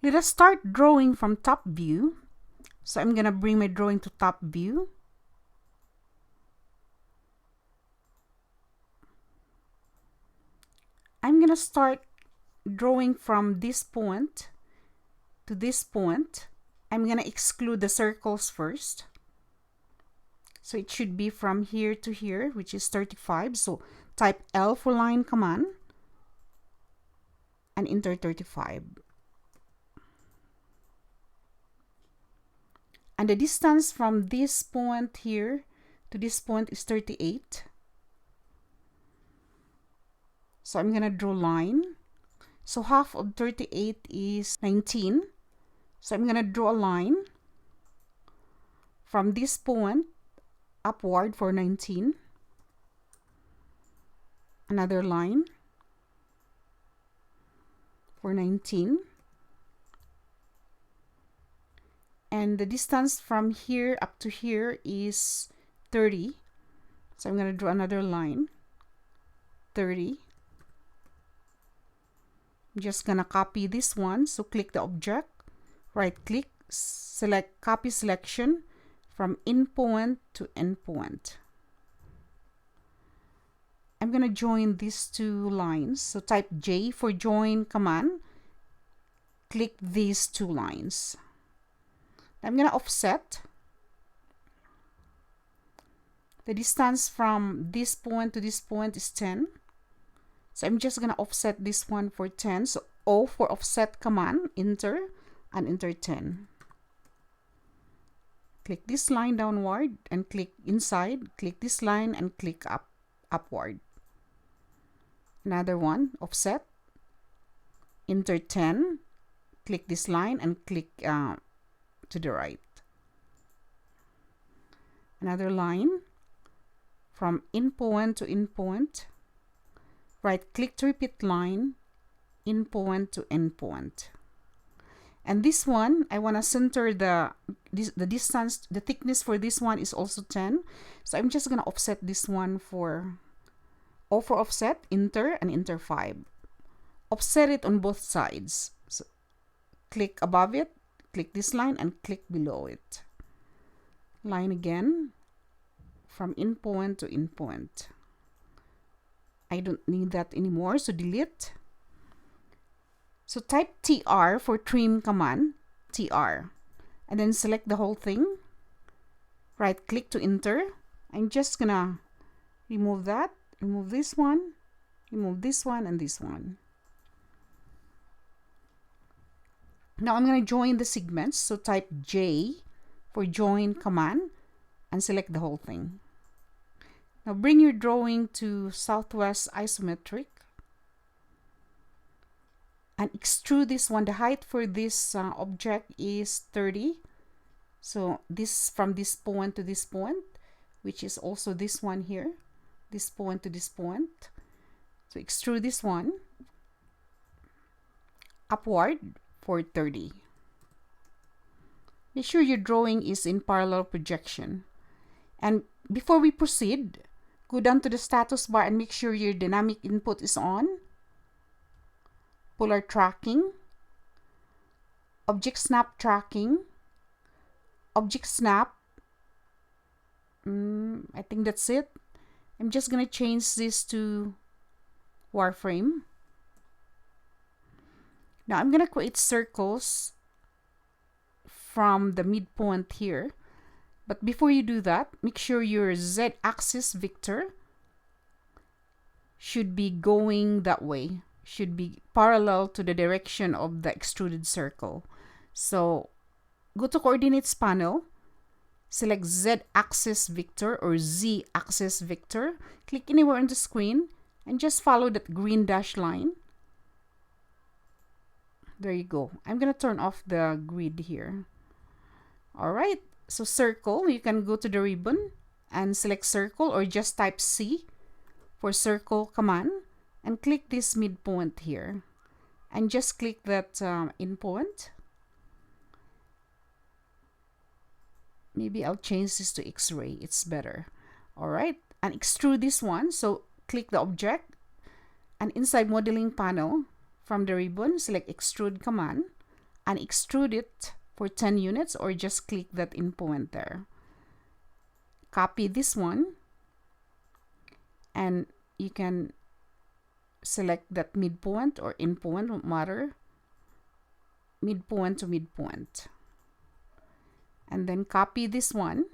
Let us start drawing from top view. So I'm gonna bring my drawing to top view. I'm gonna start drawing from this point to this point. I'm gonna exclude the circles first. So it should be from here to here, which is 35. So type L for line command and enter 35. And the distance from this point here to this point is 38. So I'm gonna draw line. So half of 38 is 19. So I'm gonna draw a line from this point upward for 19. Another line for 19. And the distance from here up to here is 30. So I'm going to draw another line, 30. I'm just going to copy this one. So click the object, right click, select copy selection from in point to end point. I'm going to join these two lines. So type J for join command. Click these two lines. I'm going to offset. The distance from this point to this point is 10. So I'm just going to offset this one for 10. So O for offset command, enter, and enter 10. Click this line downward and click inside. Click this line and click upward. Another one, offset, enter 10. Click this line and click to the right. Another line from in point to in point. Right click to repeat line, in point to end point. And this one, I want to center the distance, the thickness for this one is also 10. So I'm just going to offset this one for O for offset, enter, and enter 5. Offset it on both sides. So click above it, click this line, and click below it. Line again from in point to in point. I don't need that anymore, so delete. So type TR for trim command, TR, and then select the whole thing. Right click to enter. I'm just gonna remove that, remove this one, and this one. Now I'm gonna join the segments. So type J for join command and select the whole thing. Now bring your drawing to southwest isometric and extrude this one. The height for this object is 30. So this from this point to this point, which is also this one here, this point to this point. So extrude this one upward for 30. Make sure your drawing is in parallel projection. And before we proceed, go down to the status bar and make sure your dynamic input is on. Polar tracking, object snap tracking, object snap. I think that's it. I'm just going to change this to wireframe. Now I'm going to create circles from the midpoint here. But before you do that, make sure your Z-axis vector should be going that way. Should be parallel to the direction of the extruded circle. So go to coordinates panel, select Z-axis vector or Z-axis vector, click anywhere on the screen and just follow that green dash line. There you go. I'm gonna turn off the grid here. All right, so circle, you can go to the ribbon and select circle or just type C for circle command and click this midpoint here and just click that in point. Maybe I'll change this to X-ray, it's better. All right, and extrude this one. So click the object and inside modeling panel from the ribbon, select extrude command and extrude it for 10 units, or just click that endpoint there. Copy this one, and you can select that midpoint or endpoint, won't matter, midpoint to midpoint, and then copy this one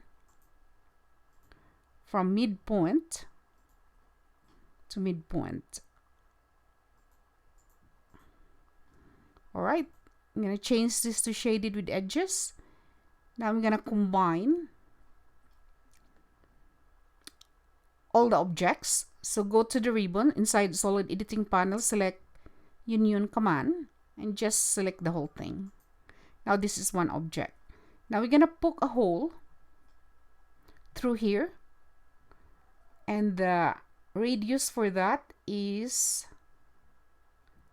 from midpoint to midpoint. Alright, I'm going to change this to shaded with edges. Now I'm going to combine all the objects. So go to the ribbon inside solid editing panel, select union command, and just select the whole thing. Now this is one object. Now we're going to poke a hole through here, and the radius for that is,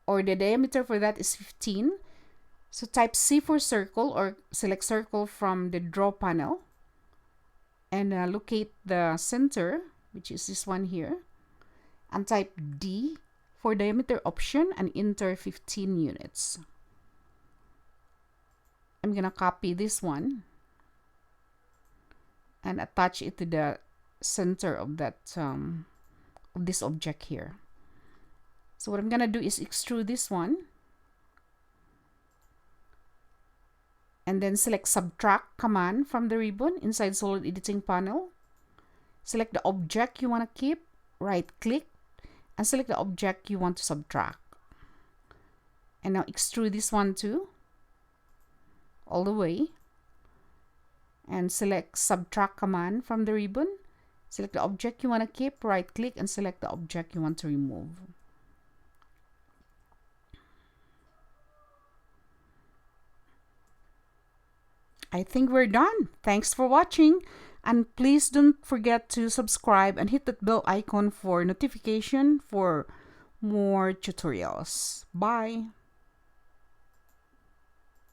or the diameter for that is 15. So type C for circle, or select circle from the draw panel, and locate the center, which is this one here, and type D for diameter option and enter 15 units. I'm gonna copy this one and attach it to the center of that of this object here. So what I'm gonna do is extrude this one, and then select subtract command from the ribbon inside solid editing panel. Select the object you want to keep, right click, and select the object you want to subtract. And now extrude this one too, all the way, and select subtract command from the ribbon. Select the object you want to keep, right click, and select the object you want to remove. I think we're done. Thanks for watching, and please don't forget to subscribe and hit that bell icon for notification for more tutorials. Bye.